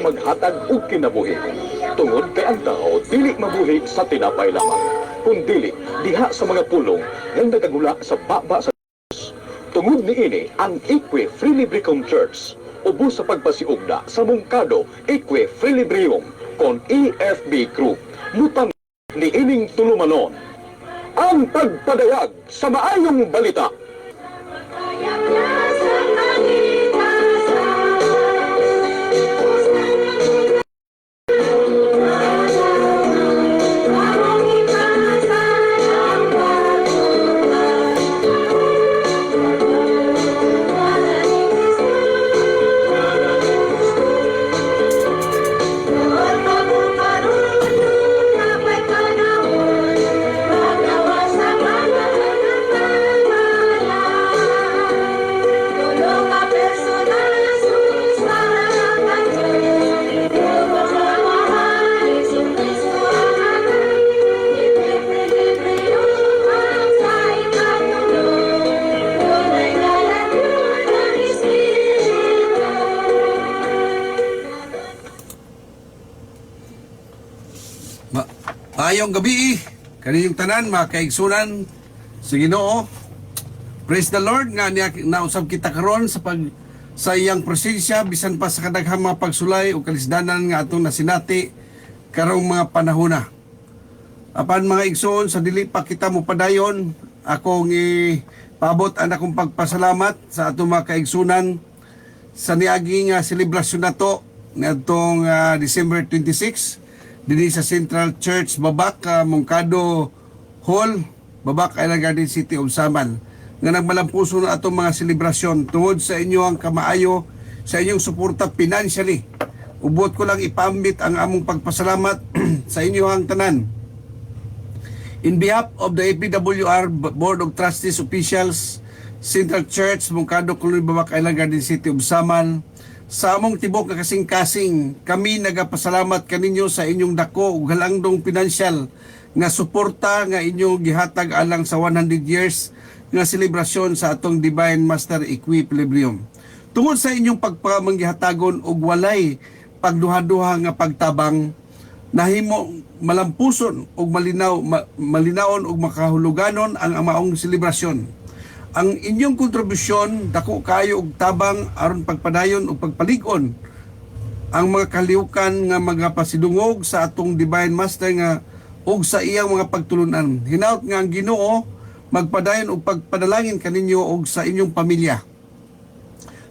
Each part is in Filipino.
maghatag og kinabuhi. Tungod kay ang tao dili mabuhi sa tinapay lamang, kundi diha sa mga pulong nga nagagula sa baba sa Dios. Tungod niini ang Equi Frilibricum Church ubos sa pagpasiugda sa Mungkado Equi Frilibrium kon EFB Group mutang niining tulumanon ang pagpadayag sa maayong balita. Ayong gabi, kaninyong tanan, mga kaigsunan sa Ginoo. Praise the Lord nga nausab kita karon sa iyang presensya bisan pa sa kadaghang mga pagsulay o kalisdanan nga atong nasinati karong mga panahona. Apan mga igsoon, sa dili pa kita mo padayon, akong ipaabot ang akong pagpasalamat sa atong mga kaigsunan sa niaging selebrasyon nato nitong December 26 dinhi sa Central Church Babak, Mungkado Hall, Babak, Island Garden City of Samal, nga nagmalampuso na atong mga selebrasyon tungod sa inyo ang kamaayo, sa inyong suporta financially. Ubot ko lang ipambit ang among pagpasalamat sa inyo ang tanan. In behalf of the APWR Board of Trustees officials, Central Church Mungkado Hall, Babak, Island Garden City of Samal, sa among tibok na kasing-kasing, kami nagapasalamat kaninyo sa inyong dako ug halangdong pinansyal nga suporta nga inyong gihatag alang sa 100 years nga selebrasyon sa atong Divine Master Equilibrium. Tungod sa inyong pagpamanggihatagon ug walay pagduha-duha nga pagtabang, nahimo malampuson ug malinaon ug makahuluganon ang amaong selebrasyon. Ang inyong kontribusyon dako kayo og tabang aron pagpadayon ug pagpalig-on ang mga kalihukan nga mga pasidungog sa atong Divine Master nga ug sa iyang mga pagtulunan. Hinaut nga ang Ginoo magpadayon ug pagpadalangin kaninyo ug sa inyong pamilya.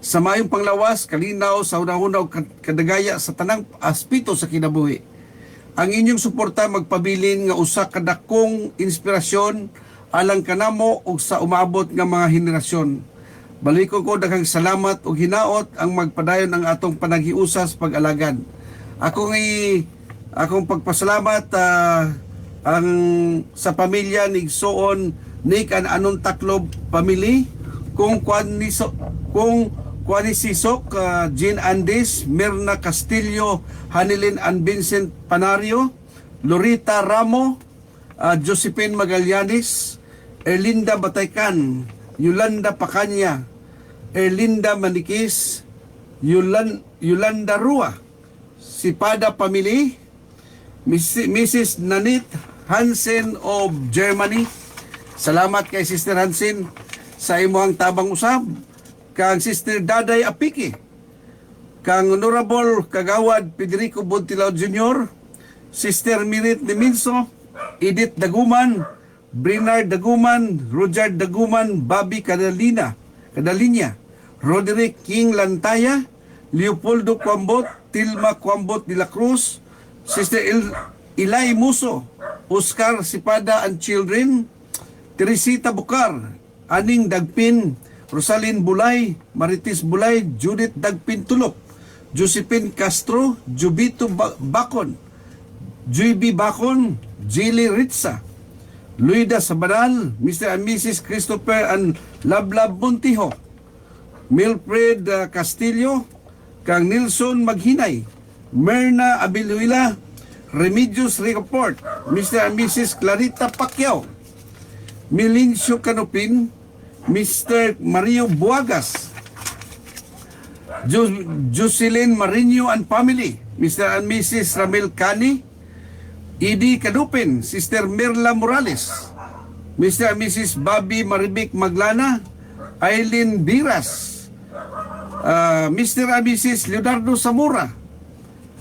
Sa mayong panglawas, kalinaw sa hunahuna ug kadagaya sa tanang aspeto sa kinabuhi. Ang inyong suporta magpabilin nga usa ka dakong inspirasyon alang kanamo ug sa umabot nga mga henerasyon. Balikon ko daghang salamat ug hinaot ang magpadayon ang atong panaghiusas pag-alagad. Akong pagpasalamat ang sa pamilya ni Igsoon Nick and Anon Taklob family, kung Sisok, Jean Andes, Mirna Castillo, Hanilin and Vincent Panario, Lorita Ramo, Josephine Magallanes, Erlinda Bataycan, Yolanda Pacanya, Erlinda Manikis, Yolanda Rua, Sipada Family, Mrs. Nanit Hansen of Germany. Salamat kay Sister Hansen sa imuhang tabang usab. Kang Sister Daday Apiki, kang Honorable Kagawad Federico Bontilao Jr., Sister Mirit Neminso, Edith Daguman, Bernard Daguman, Roger Daguman, Bobby Cadalinya, Roderick King Lantaya, Leopoldo Kwambot, Tilma Kwambot de la Cruz, Sister Ilay Muso, Oscar Sipada and Children, Teresita Bukar, Aning Dagpin, Rosalyn Bulay, Marites Bulay, Judith Dagpin Tulok, Josephine Castro, Jubito Bacon, JB Bacon, Jilly Ritza, Luida Sabanal, Mr. and Mrs. Christopher and Lablab Montijo, Milfred Castillo, kang Nilson Maghinay, Merna Abiluila, Remedios Ricaport, Mr. and Mrs. Clarita Pacquiao, Milincio Canopin, Mr. Mario Buagas, Jocelyn Marino and family, Mr. and Mrs. Ramel Cani, Edie Kadupin, Sister Mirla Morales, Mr. and Mrs. Bobby Maribic Maglana, Aileen Biras, Mr. and Mrs. Leonardo Zamora,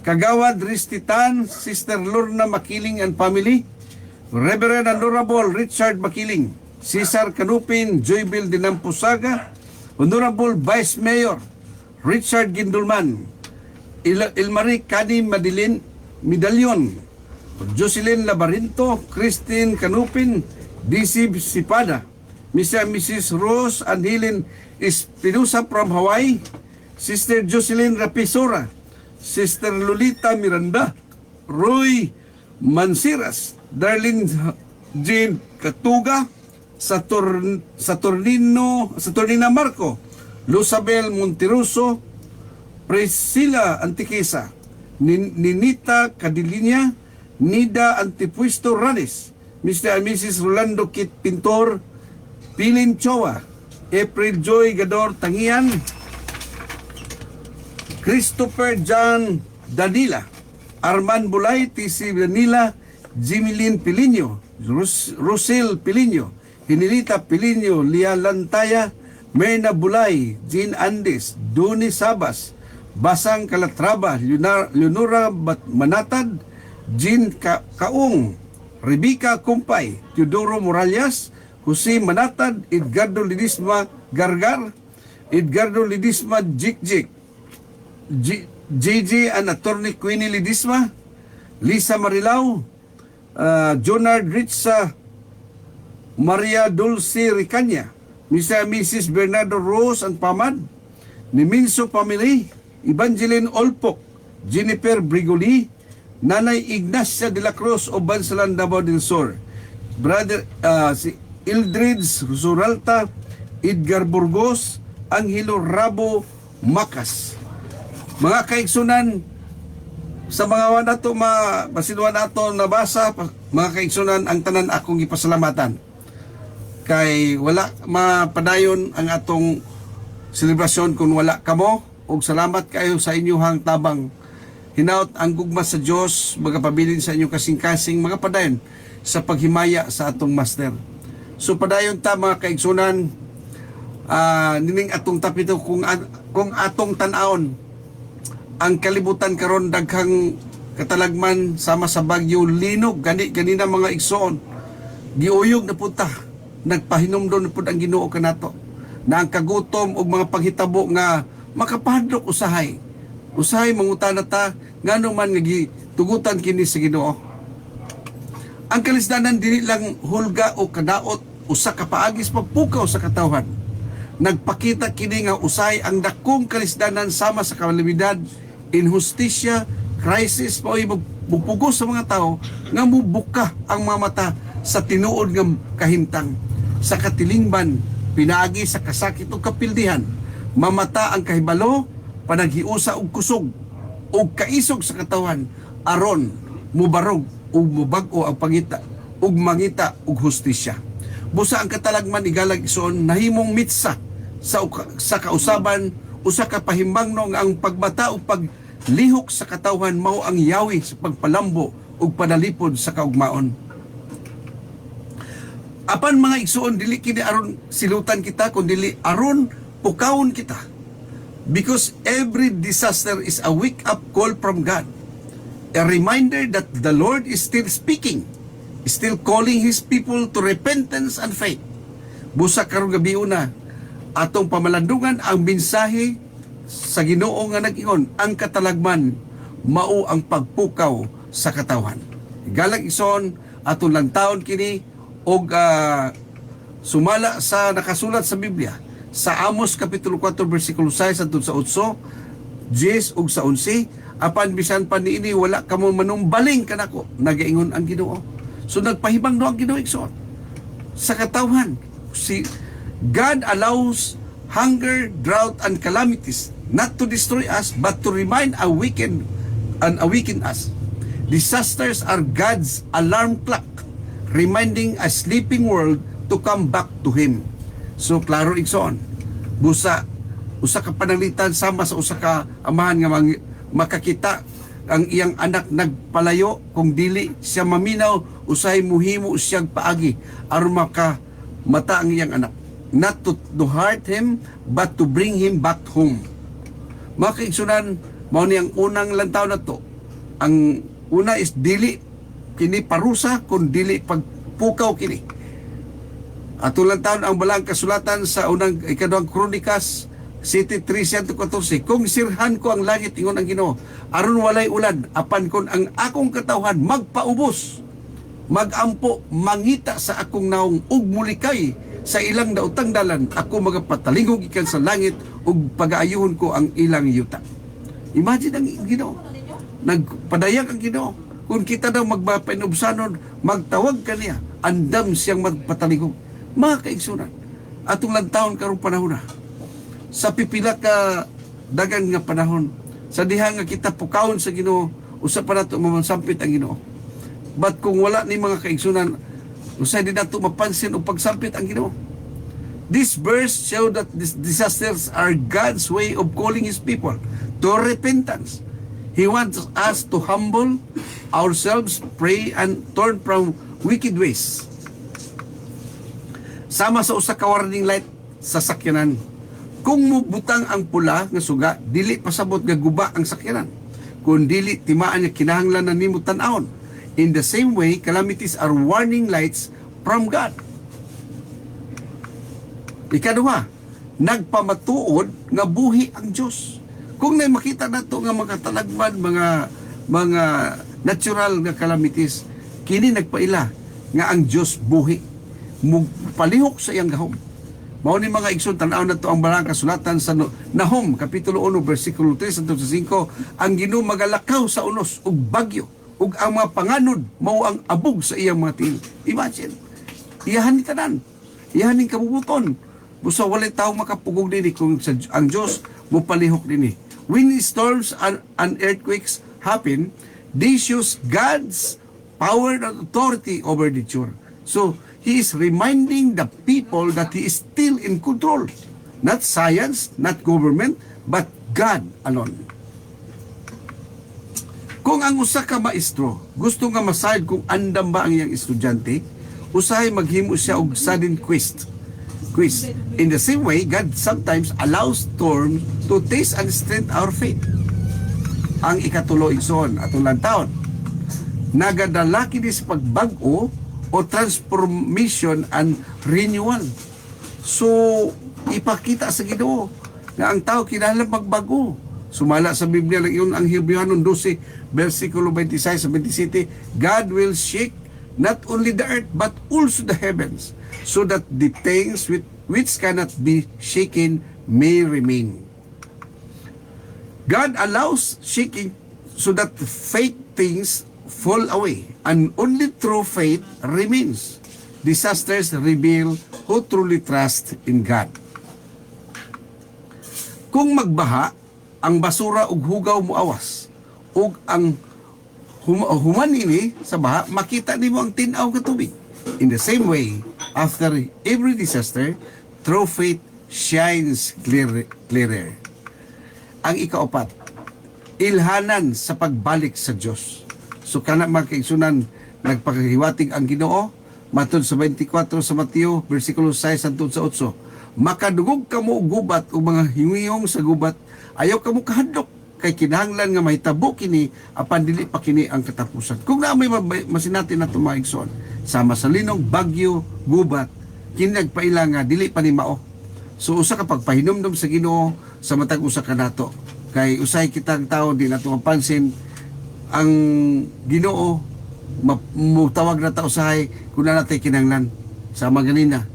Kagawad Ristitan, Sister Lorna Makiling and family, Reverend Honorable Richard Makiling, Cesar Kanupin, Joybill Dinampusaga, Honorable Vice Mayor Richard Gindulman, Ilmarie Cani Madilin Medallion, Jocelyn Labarinto, Christine Kanupin, DC Sipada, Mr. and Mrs. Rose and Helen Espinosa from Hawaii, Sister Jocelyn Rapisora, Sister Lolita Miranda, Roy Mansiras, Darlene Jane Katuga, Saturnina Marco, Luzabel Monteroso, Priscilla Antiquesa, Ninita Cadilinia, Nida Antipuesto Ranes, Mr. and Mrs. Rolando Kit Pintor, Pilin Chowa, April Joy Gador Tangian, Christopher John Danila, Arman Bulay, TC Danila, Jimilin Pilinyo, Rosel Pilinyo, Hinilita Pilinyo, Lia Lantaya, Merna Bulay, Jean Andes, Duni Sabas, Basang Calatrava, Leonora Manatad, Jean Kaung, Rebecca Kumpay, Teodoro Morales, Jose Manatad, Edgardo Lidisma Gargar, Edgardo Lidisma Jikjik, JJ and Attorney Queenie Lidisma, Lisa Marilao, Jonard Ritza, Maria Dulce Ricanya, Mr. and Mrs. Bernardo Rose and Pamad, Niminso Family, Evangeline Olpok, Jennifer Brigoli, Nanay Ignacia de la Cruz o Bansalan Davao del Sur, Brother si Ildrids Zuralta, Edgar Burgos, Angelo Rabo Macas. Mga kaigsunan, sa mga nato masidwa nato nabasa, mga kaigsunan, ang tanan akong ipasalamatan. Kay wala mapadayon ang atong selebrasyon kung wala kamo, ug salamat kayo sa inyong tabang. Hinaut ang gugma sa Dios magapabilin sa inyong kasing-kasing mga padayon sa paghimaya sa atong master. So padayon ta mga kaigsunan, nining atong tapito kung atong tan-aon ang kalibutan karon daghang katalagman sama sa bagyo linog ganina mga igsoon giuyog na punta nagpahinumdon na pud ang Ginoo kanato na ang kagutom ug mga paghitabo nga makapadlok usahay mangutana ta ngano man nga gitugutan kini sa Ginoo. Ang kalisdanan dili lang hulga o kadaot usa ka paagis pagpukaw sa katawhan. Nagpakita kini nga usahay ang dakong kalisdanan sama sa kalamidad, injustisya, crisis mao'y magpupugos sa mga tao nga mubuka ang mga mata sa tinuod nga kahintang, sa katilingban, pinaagi sa kasakit o kapildihan, mamata ang kahibalo, panaghiusa og kusog o kaisog sa katawan, aron mubarog o mubag-o ang pangita ug mangita og hustisya. Busa ang katalagman igalag ison nahimong mitsa sa kausaban usa ka pahimbangno nga ang pagmata ug paglihok sa katawhan mao ang yawi sa pagpalambo ug panalipod sa kaugmaon. Apan mga igsuon, dili kini aron silutan kita kundi aron pukawon kita. Because every disaster is a wake-up call from God. A reminder that the Lord is still speaking, is still calling His people to repentance and faith. Busa karong gabi una, atong pamalandungan ang mensahe sa Ginoo nga nag-ingon, ang katalagman mao ang pagpukaw sa katawhan. Galang ison, atong lantawon kini og sumala sa nakasulat sa Biblia sa Amos kapitulo 4 bersikulo 6 hangtod sa 8, 10 ug sa 11, apan bisan pa niini wala kamo manumbaling kanako, nagaingon ang Ginoo. So nagpahibang no ang Ginoo igsoon sa katawhan. Si God allows hunger, drought and calamities not to destroy us but to remind awaken us. Disasters are God's alarm clock reminding a sleeping world to come back to Him. So klaro igsoon, busa usa ka pananglitan sama sa usa ka amahan nga makakita ang iyang anak nagpalayo kung dili siya maminaw usahay muhimo siyang paagi aron maka mata ang iyang anak, not to hurt him but to bring him back home. Mga kaigsunan, mao ni ang unang lantaw na to. Ang una is dili kini parusa kun dili pagpukaw kini. Atong lantaw ang balang kasulatan sa unang ikaduhang Kronikas City 3:14, kung sirhan ko ang langit ingon ang Ginoo, aron walay ulan, apan kon ang akong katawhan magpaubos, magampo, mangita sa akong naong ug mulikay sa ilang daotang dalan, ako magapatalingog ikan sa langit ug pagaayuhon ko ang ilang yuta. Imagine ang Ginoo. Nagpadayag ang Ginoo. Kung kita daw magpainubsanon, magtawag kaniya, andam siyang magpatalingog. Mga kaigsunan, atong lantawon karong panahon na, sa pipila ka dagan nga panahon, sa diha nga kita pukawon sa Ginoo, usa pa nato mamasampit ang Ginoo. But kung wala ni mga kaigsunan, usay di nato mapansin o pagsampit ang Ginoo. This verse show that these disasters are God's way of calling His people to repentance. He wants us to humble ourselves, pray, and turn from wicked ways. Sama sa usa ka warning light sa sakyanan. Kung mubutang ang pula nga suga, dili pasabot nga guba ang sakyanan. Kung dili timaan niya kinahanglan na nimo tan-awon. In the same way, calamities are warning lights from God. Ikaduha, nagpamatuod nga buhi ang Dios. Kung nay makita nato nga mga talagman, mga natural nga calamities, kini nagpaila nga ang Dios buhi. Palihok sa iyang gahom. Mao ni mga igsoon, tanaw na to ang balang kasulatan sa Nahum kapitulo 1 bersikulo 3 hangtod sa 5, ang Ginoo magalakaw sa unos ug bagyo ug ang mga panganod mao ang abog sa iyang mga tiil. Imagine, iyahan ni tanan, iyahan ni kabubuton. Busa walay tawo makapugog dinhi kung ang Dios mo palihok dinhi. When storms and earthquakes happen, they shows God's power and authority over nature. So He is reminding the people that He is still in control. Not science, not government, but God alone. Kung ang usa ka maestro gusto nga masayod kung andam ba ang iyang estudyante, usahay maghimo siya og sudden quiz. In the same way, God sometimes allows storms to test and strengthen our faith. Ang ikatulo igsoon atong lantawon, nagadala kini sa pagbag-o o transformation and renewal. So, ipakita sa Ginoo nga ang tao kinahanglan magbago. Sumala sa Biblia lang yun ang Hebreanon 12, versikulo 26 sa 27, God will shake not only the earth but also the heavens, so that the things which cannot be shaken may remain. God allows shaking so that fake things fall away, and only true faith remains. Disasters reveal who truly trust in God. Kung magbaha, ang basura ug hugaw mo awas, ug ang human ini sa baha, makita nimo ang tinaw nga tubig. In the same way, after every disaster, true faith shines clearer. Ang ikaapat, ilhanan sa pagbalik sa Dios. So kana mga kaigsunan, nagpakahiwatig ang Ginoo matod sa 24 sa Mateo bersikulo 6 hangtod sa 8. Makadugog kamo og gubat o mga hingiyong sa gubat, ayaw kamo kahadlok kay kinahanglan nga mahitabo kini apan dili pa kini ang katapusan. Kung na may masinati na tumaigsoon, sama sa linong, bagyo, gubat, kini nagpaila nga dili pa ni mao. So usa ka pagpahinumdum sa Ginoo sa matag usa ka nato, kay usay kitang tao di nato mapansin ang Ginoo mutawag na ta usahay kun na natay kinahanglan sama ganina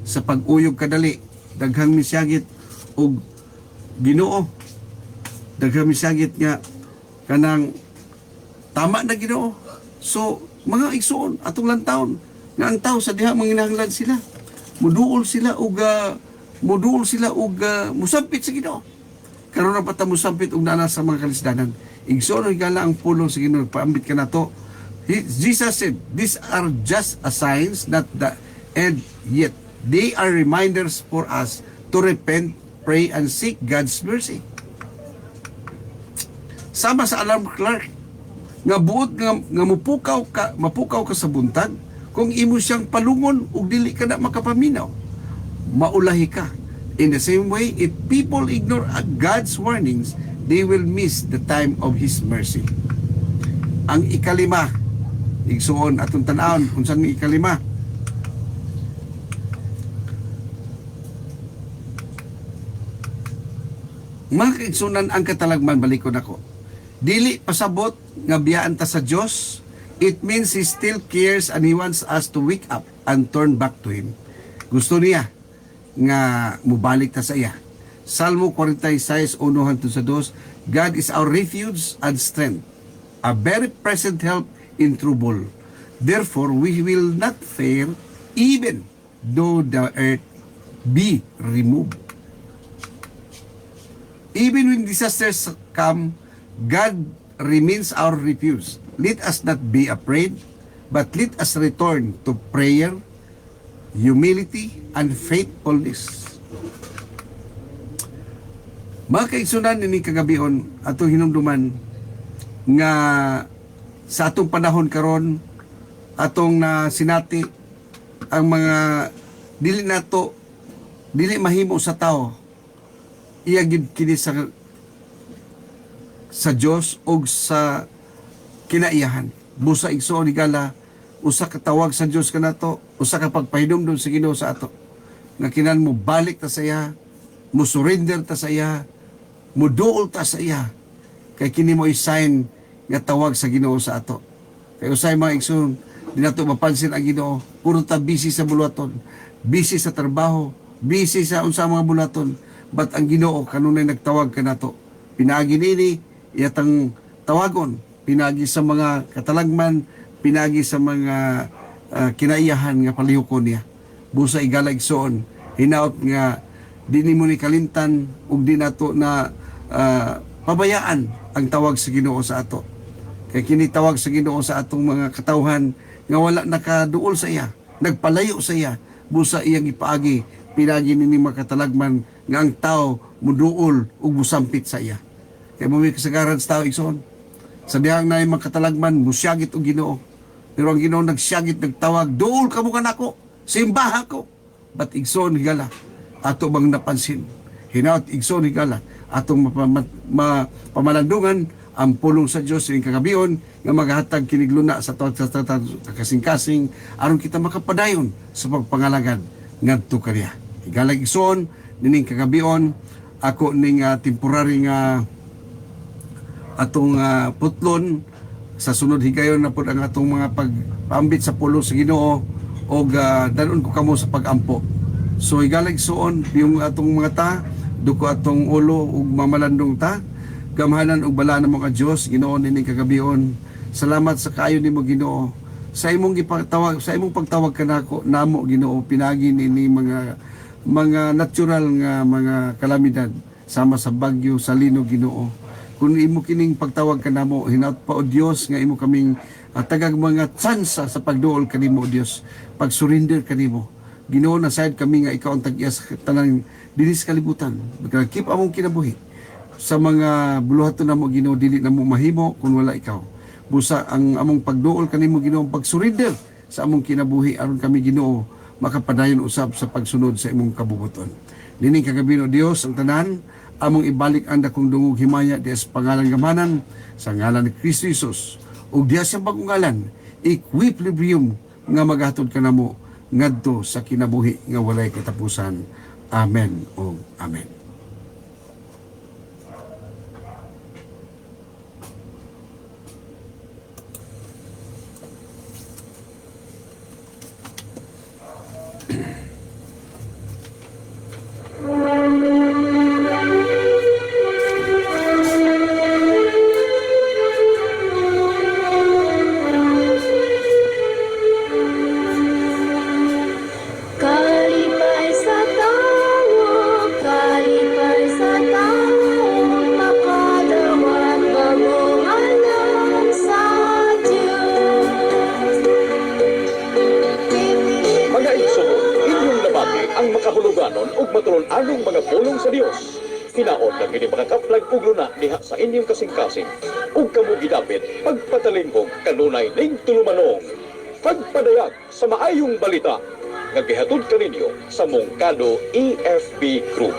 sa pag-uyog kadali, daghang misyagit og Ginoo, daghang misyagit nga kanang tama na Ginoo. So mga igsoon atong lantawon nga ang tao sa diha manginahanglan sila, muduol sila og musampit sa Ginoo. Karon na pata musampit og nana sa mga kalisdanan. Igsoon gala ang pulong sa Ginoo, paambit ka nato. Jesus said, these are just a signs, not the end yet. They are reminders for us to repent pray and seek God's mercy. Sama sa alarm clock nga buot nga mapukaw ka sa buntag, kung imo siyang palungon ug dili ka na makapaminaw, maulahi ka. In the same way, if people ignore God's warnings, they will miss the time of His mercy. Ang ikalima, igsuon atong tan-awon unsan ang ikalima. Mga kaigsunan, ang katalagman, balikon ako. Dili pasabot nga biyaan ta sa Dios. It means He still cares and He wants us to wake up and turn back to Him. Gusto niya nga mubalik ta sa iya. Salmo 46:1 hangtod sa 2, God is our refuge and strength, a very present help in trouble. Therefore, we will not fear, even though the earth be removed. Even when disasters come, God remains our refuge. Let us not be afraid, but let us return to prayer, humility, and faithfulness. Mga kaigsunan, ini kagabion atong hinumduman nga sa atong panahon karon, atong na sinati ang mga dili mahimo sa tao, iya gid kini sa Dios og sa kinaiyahan. Busa igsoon ni gala, usa ka tawag sa Dios kanato, usa ka pagpahinumdom sa Ginoo sa ato, nga kinan mo balik ta sa iya, mo surrender ta sa iya, mo duol ta sa iya, kay kini mo i-sign nga tawag sa Ginoo sa ato. Kay usay mga igsoon, di nato mapansin ang Ginoo, puro ta busy sa bulaton, busy sa trabaho, busy sa unsa mga bulaton, but ang Ginoo kanunay nagtawag kanato. Pinagi nini iyatang tawagon, pinagi sa mga katalagman, pinagi sa mga kinaiyahan nga palihukon niya. Busa igala igsoon, hinaot nga di ni mo ni kalimtan ug di nato na pabayaan ang tawag sa Ginoo sa ato. Kay kini tawag sa Ginoo sa atong mga katawhan nga wala nakaduol sa iya, nagpalayo sa iya, busa iyang ipaagi, pinagi nini mga katalagman nga ang tao muduol ug musampit sa iya. Kay mo may kasagaran sa tao igsoon, sa dihang na mga katalagman musyagit og Ginoo, pero ang Ginoo nagsyagit, nagtawag, duol ka mo kanako, simbahan ko. But igsoon higala ato bang napansin, hinaut igsoon higala atong pamalandungan ang pulong sa Dios ing kagabion nga maghatag kinigluna sa tawag sa kasing-kasing aron kita makapadayon sa pagpangalagan ngadto kaniya. Higala igsoon nining kagabion ako ning temporary nga atong putlon sa sunod higayon na pud ang atong mga pagpaambit sa pulo sa Ginoo og danon ko kamo sa pagampo. So higalag suon yung atong mga ta, duko atong ulo ug mamalandong ta, gamhanan og bala na mga Dios Ginoo nining kagabion. Salamat sa kaayo nimo Ginoo sa imong gipatawag, sa imong pagtawag kanako namo Ginoo, pinagi nini mga natural nga mga kalamidad sama sa bagyo, sa lino Ginoo. Kung imo kining pagtawag kanamo, hinaut pa o Dios nga imo kaming tagag mga tsansa sa pagduol kanimo o Dios, pag-surrender kanimo. Ginoo, na side kami nga ikaw ang tag-iya sa tanang dinis kalibutan. Keep among kinabuhi sa mga buluhaton namo Ginoo, dili namo mahimo kung wala ikaw. Busa ang among pagduol kanimo Ginoo, pag-surrender sa among kinabuhi aron kami Ginoo makapadayon usab sa pagsunod sa imong kabubuton. Nining kagabi o Dios ang tanan, among ibalik ang dakong dungog himaya di sa pangalan gamanan sa ngalan ni Kristo Jesus ug diha sa bagong ngalan equilibrium nga maghatod kanamo ngadto sa kinabuhi nga walay katapusan. Amen o amen. Kalipay sa tawo, kalipay ang makahuluganon ug matulon-anong mga pulong sa Dios. Hinaot na kini makakaplag ug luna diha sa inyong kasing-kasing. Ug kamo gidapit pagpatalinghog kanunay ning tulumanong. Pagpadayag sa maayong balita nga gihatod kaninyo sa Mongkado EFB Group.